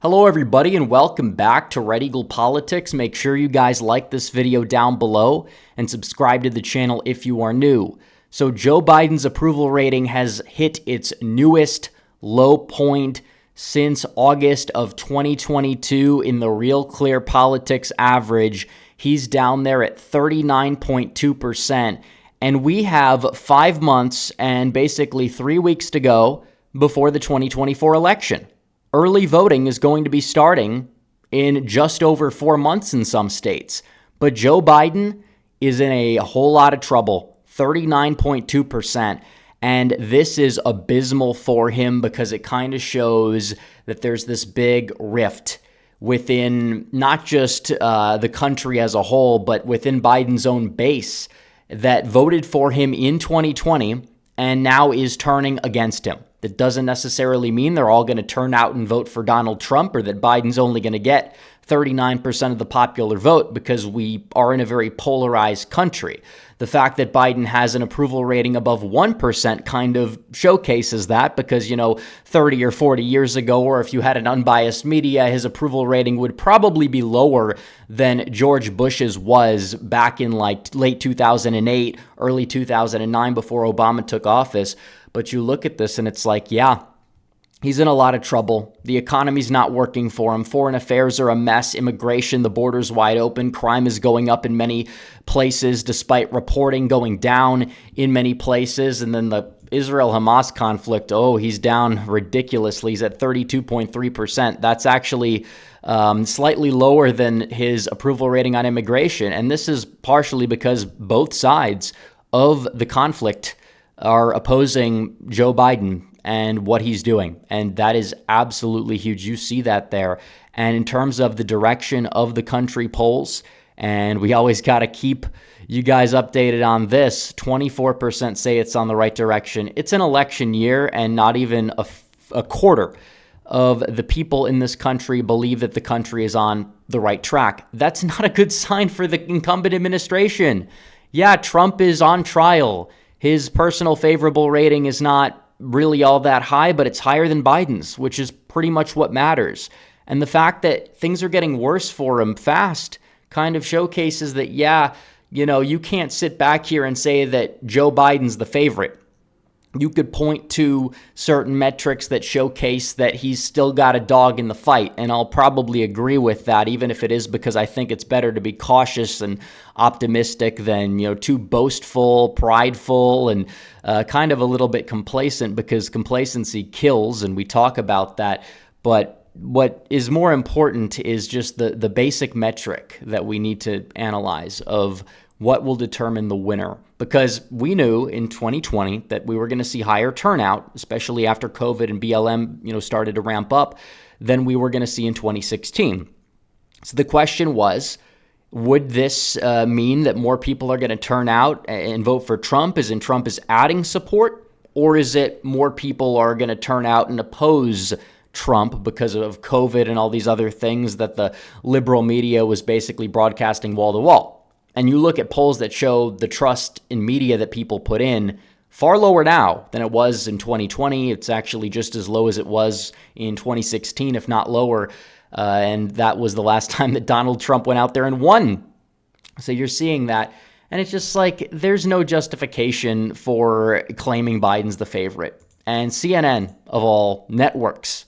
Hello everybody and welcome back to Red Eagle Politics. Make sure you guys like this video down below and subscribe to the channel if you are new. So Joe Biden's approval rating has hit its newest low point since August of 2022 in the Real Clear Politics average. He's down there at 39.2%, and we have 5 months and basically 3 weeks to go before the 2024 election. Early voting is going to be starting in just over 4 months in some states. But Joe Biden is in a whole lot of trouble, 39.2%. And this is abysmal for him because it kind of shows that there's this big rift within not just the country as a whole, but within Biden's own base that voted for him in 2020 and now is turning against him. That doesn't necessarily mean they're all going to turn out and vote for Donald Trump or that Biden's only going to get 39% of the popular vote, because we are in a very polarized country. The fact that Biden has an approval rating above 1% kind of showcases that, because, 30 or 40 years ago, or if you had an unbiased media, his approval rating would probably be lower than George Bush's was back in late 2008, early 2009 before Obama took office. But you look at this and it's like, yeah, he's in a lot of trouble. The economy's not working for him. Foreign affairs are a mess. Immigration, the border's wide open. Crime is going up in many places despite reporting going down in many places. And then the Israel-Hamas conflict, he's down ridiculously. He's at 32.3%. That's actually slightly lower than his approval rating on immigration. And this is partially because both sides of the conflict are opposing Joe Biden and what he's doing. And that is absolutely huge. You see that there. And in terms of the direction of the country polls, and we always got to keep you guys updated on this, 24% say it's on the right direction. It's an election year, and not even a quarter of the people in this country believe that the country is on the right track. That's not a good sign for the incumbent administration. Yeah, Trump is on trial. His personal favorable rating is not really all that high, but it's higher than Biden's, which is pretty much what matters. And the fact that things are getting worse for him fast kind of showcases that, you can't sit back here and say that Joe Biden's the favorite. You could point to certain metrics that showcase that he's still got a dog in the fight, and I'll probably agree with that, even if it is because I think it's better to be cautious and optimistic than, too boastful, prideful, and kind of a little bit complacent, because complacency kills, and we talk about that. But what is more important is just the basic metric that we need to analyze of what will determine the winner. Because we knew in 2020 that we were going to see higher turnout, especially after COVID and BLM, started to ramp up, than we were going to see in 2016. So the question was, would this mean that more people are going to turn out and vote for Trump, as in Trump is adding support? Or is it more people are going to turn out and oppose Trump because of COVID and all these other things that the liberal media was basically broadcasting wall to wall? And you look at polls that show the trust in media that people put in far lower now than it was in 2020. It's actually just as low as it was in 2016, if not lower. And that was the last time that Donald Trump went out there and won. So you're seeing that. And it's just like, there's no justification for claiming Biden's the favorite. And CNN, of all networks,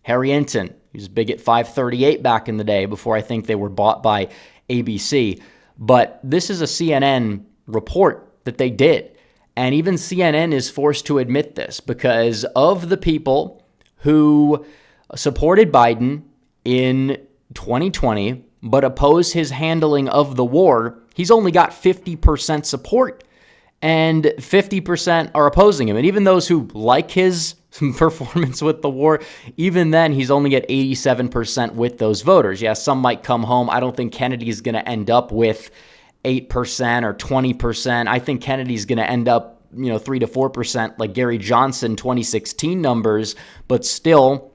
Harry Enton, he was big at 538 back in the day before I think they were bought by ABC. But this is a CNN report that they did. And even CNN is forced to admit this, because of the people who supported Biden in 2020 but oppose his handling of the war, he's only got 50% support and 50% are opposing him. And even those who like his performance with the war, even then he's only at 87% with those voters. Yeah, some might come home. I don't think Kennedy's going to end up with 8% or 20%. I think Kennedy's going to end up, 3 to 4% like Gary Johnson 2016 numbers. But still,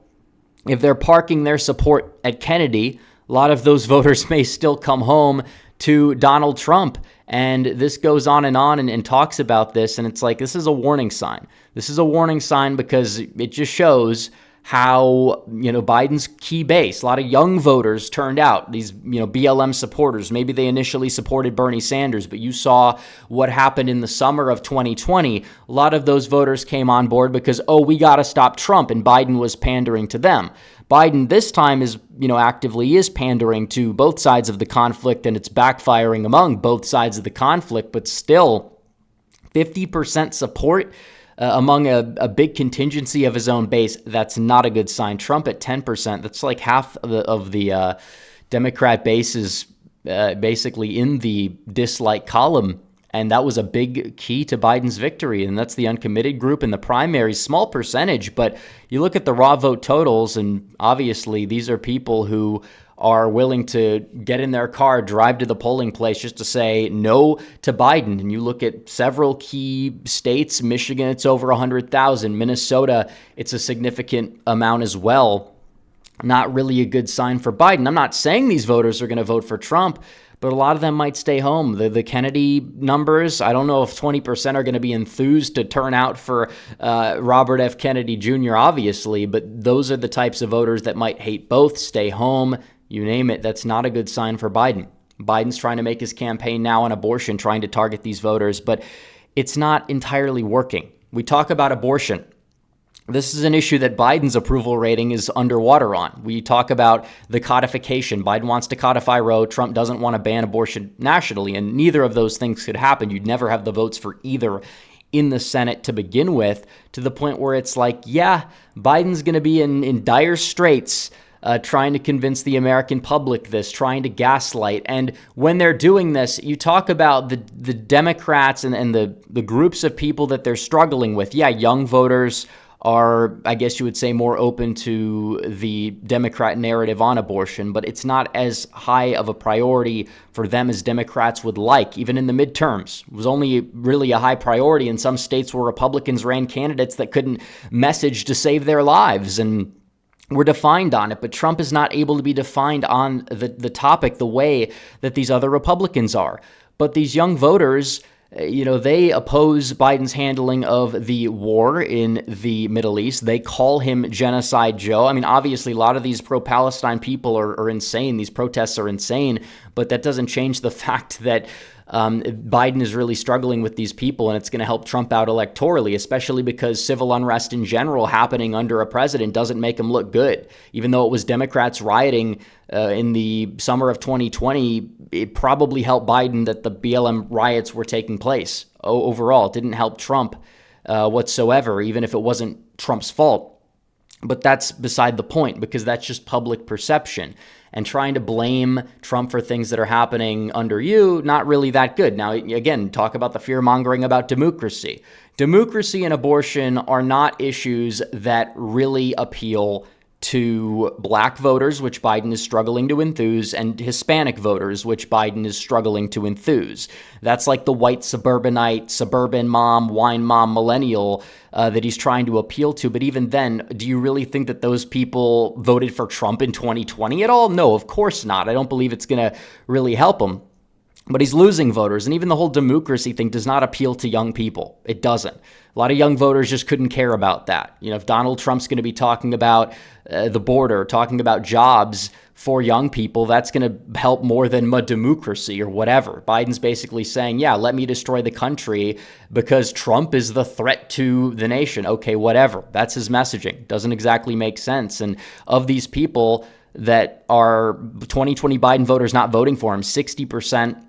if they're parking their support at Kennedy, a lot of those voters may still come home to Donald Trump. And this goes on and talks about this. And it's like, this is a warning sign. This is a warning sign because it just shows how, Biden's key base, a lot of young voters turned out, these, BLM supporters. Maybe they initially supported Bernie Sanders, but you saw what happened in the summer of 2020. A lot of those voters came on board because, we got to stop Trump, and Biden was pandering to them. Biden this time is, actively is pandering to both sides of the conflict, and it's backfiring among both sides of the conflict, but still 50% support among a big contingency of his own base. That's not a good sign. Trump at 10%, that's like half of the Democrat base is basically in the dislike column. And that was a big key to Biden's victory. And that's the uncommitted group in the primaries, small percentage. But you look at the raw vote totals, and obviously these are people who are willing to get in their car, drive to the polling place just to say no to Biden. And you look at several key states, Michigan, it's over 100,000. Minnesota, it's a significant amount as well. Not really a good sign for Biden. I'm not saying these voters are going to vote for Trump, but a lot of them might stay home. The Kennedy numbers, I don't know if 20% are going to be enthused to turn out for Robert F. Kennedy Jr., obviously, but those are the types of voters that might hate both, stay home, you name it. That's not a good sign for Biden. Biden's trying to make his campaign now on abortion, trying to target these voters, but it's not entirely working. We talk about abortion. This is an issue that Biden's approval rating is underwater on. We talk about the codification. Biden wants to codify Roe. Trump doesn't want to ban abortion nationally, and neither of those things could happen. You'd never have the votes for either in the Senate to begin with, to the point where it's like, yeah, Biden's going to be in dire straits trying to convince the American public this, trying to gaslight. And when they're doing this, you talk about the Democrats and the groups of people that they're struggling with. Yeah, young voters are, I guess you would say, more open to the Democrat narrative on abortion, but it's not as high of a priority for them as Democrats would like. Even in the midterms, it was only really a high priority in some states where Republicans ran candidates that couldn't message to save their lives, and we're defined on it, but Trump is not able to be defined on the topic the way that these other Republicans are. But these young voters, they oppose Biden's handling of the war in the Middle East. They call him Genocide Joe. I mean, obviously, a lot of these pro-Palestine people are insane. These protests are insane, but that doesn't change the fact that Biden is really struggling with these people, and it's going to help Trump out electorally, especially because civil unrest in general happening under a president doesn't make him look good. Even though it was Democrats rioting in the summer of 2020, it probably helped Biden that the BLM riots were taking place. Overall, it didn't help Trump whatsoever, even if it wasn't Trump's fault. But that's beside the point, because that's just public perception. And trying to blame Trump for things that are happening under you, not really that good. Now, again, talk about the fear-mongering about democracy. Democracy and abortion are not issues that really appeal to black voters, which Biden is struggling to enthuse, and Hispanic voters, which Biden is struggling to enthuse. That's like the white suburbanite, suburban mom, wine mom, millennial that he's trying to appeal to. But even then, do you really think that those people voted for Trump in 2020 at all? No, of course not. I don't believe it's going to really help him. But he's losing voters, and even the whole democracy thing does not appeal to young people. It doesn't. A lot of young voters just couldn't care about that. If Donald Trump's going to be talking about the border, talking about jobs for young people, that's going to help more than a democracy or whatever. Biden's basically saying, yeah, let me destroy the country because Trump is the threat to the nation. Okay, whatever. That's his messaging. Doesn't exactly make sense. And of these people that are 2020 Biden voters not voting for him, 60%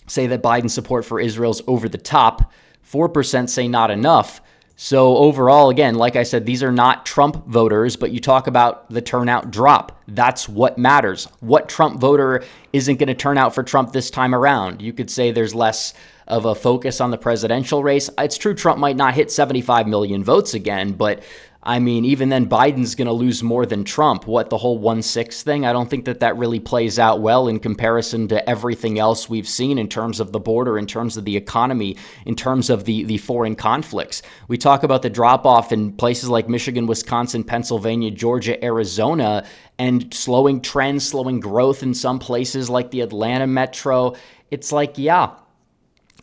say that Biden's support for Israel's over the top. 4% say not enough. So overall, again, like I said, these are not Trump voters, but you talk about the turnout drop. That's what matters. What Trump voter isn't going to turn out for Trump this time around? You could say there's less of a focus on the presidential race. It's true Trump might not hit 75 million votes again, but I mean, even then, Biden's going to lose more than Trump. What, the whole 1/6 thing? I don't think that really plays out well in comparison to everything else we've seen in terms of the border, in terms of the economy, in terms of the foreign conflicts. We talk about the drop-off in places like Michigan, Wisconsin, Pennsylvania, Georgia, Arizona, and slowing trends, slowing growth in some places like the Atlanta metro. It's like, yeah.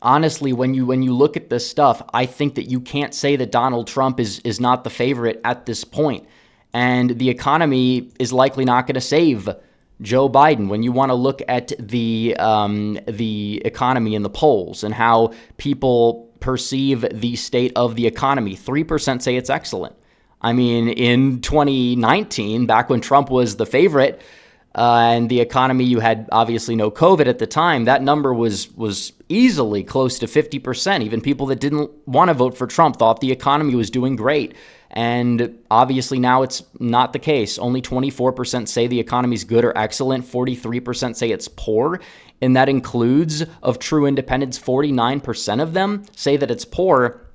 Honestly, when you look at this stuff, I think that you can't say that Donald Trump is not the favorite at this point. And the economy is likely not going to save Joe Biden. When you want to look at the economy in the polls and how people perceive the state of the economy, 3% say it's excellent. I mean, in 2019, back when Trump was the favorite, and the economy, you had obviously no COVID at the time, that number was easily close to 50%. Even people that didn't want to vote for Trump thought the economy was doing great. And obviously now it's not the case. Only 24% say the economy's good or excellent. 43% say it's poor. And that includes, of true independents, 49% of them say that it's poor.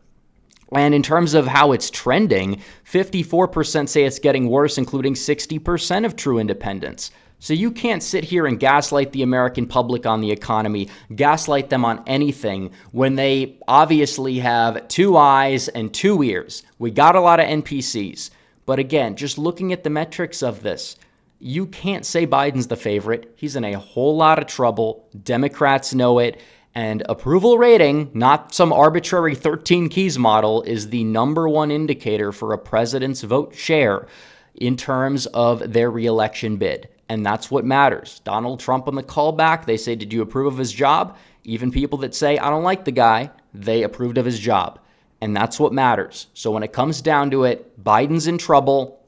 And in terms of how it's trending, 54% say it's getting worse, including 60% of true independents. So you can't sit here and gaslight the American public on the economy, gaslight them on anything when they obviously have two eyes and two ears. We got a lot of NPCs. But again, just looking at the metrics of this, you can't say Biden's the favorite. He's in a whole lot of trouble. Democrats know it. And approval rating, not some arbitrary 13 keys model, is the number one indicator for a president's vote share in terms of their reelection bid. And that's what matters. Donald Trump on the callback, they say, did you approve of his job? Even people that say, I don't like the guy, they approved of his job. And that's what matters. So when it comes down to it, Biden's in trouble.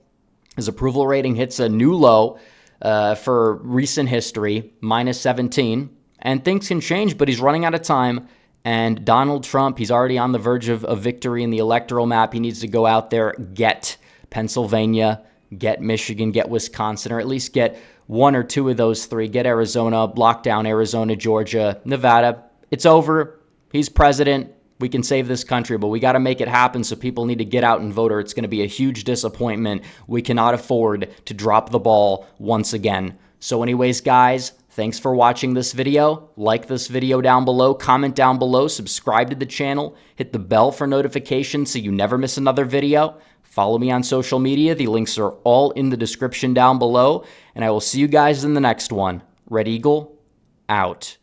His approval rating hits a new low for recent history, minus 17. And things can change, but he's running out of time. And Donald Trump, he's already on the verge of victory in the electoral map. He needs to go out there, get Pennsylvania, get Michigan, get Wisconsin, or at least get one or two of those three. Get Arizona, lock down Arizona, Georgia, Nevada. It's over. He's president. We can save this country, but we got to make it happen, so people need to get out and vote, or it's going to be a huge disappointment. We cannot afford to drop the ball once again. So anyways, guys, thanks for watching this video. Like this video down below, comment down below, subscribe to the channel, hit the bell for notifications so you never miss another video. Follow me on social media. The links are all in the description down below, and I will see you guys in the next one. Red Eagle, out.